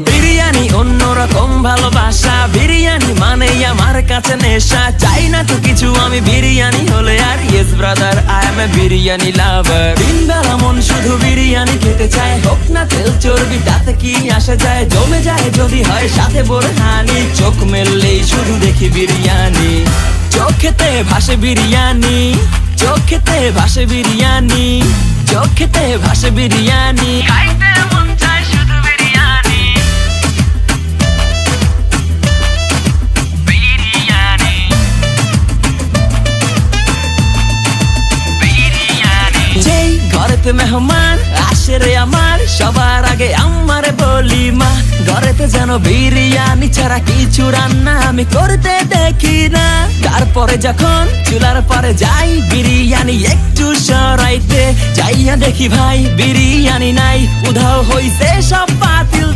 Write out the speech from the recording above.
বিরিয়ানি অন্যরকম ভালোবাসা, বিরিয়ানি মানেই আমার কাছে নেশা। চাই না তো কিছু আমি বিরিয়ানি হলে আর, yes brother I M A biryani লাভার। দিন বেলা মন শুধু বিরিয়ানি খেতে চায়, হোক না তেল চর্বি তাতে কি আসে যায়। জমে যায় যদি হয় সাথে বোরহানি, চোখ মেললেই শুধু দেখি বিরিয়ানি। চোখেতে ভাসে বিরিয়ানি, চোখেতে ভাসে বিরিয়ানি, চোখেতে ভাসে বিরিয়ানি। খাইতে মন চায় শুধু বিরিয়ানি, বিরিয়ানি, বিরিয়ানি। যেই ঘরেতে মেহমান আসে রে আমার, সবার আগে আমারে বলি মা। ঘরেতে যেন বিরিয়ানি ছাড়া কিছু রান্না আমি করতে দেখি না। তারপরে যখন চুলার পরে যাই বিরিয়ানি একটু সরাইতে, যাইয়া দেখি ভাই বিরিয়ানি নাই, উধাও হইছে সব পাতিল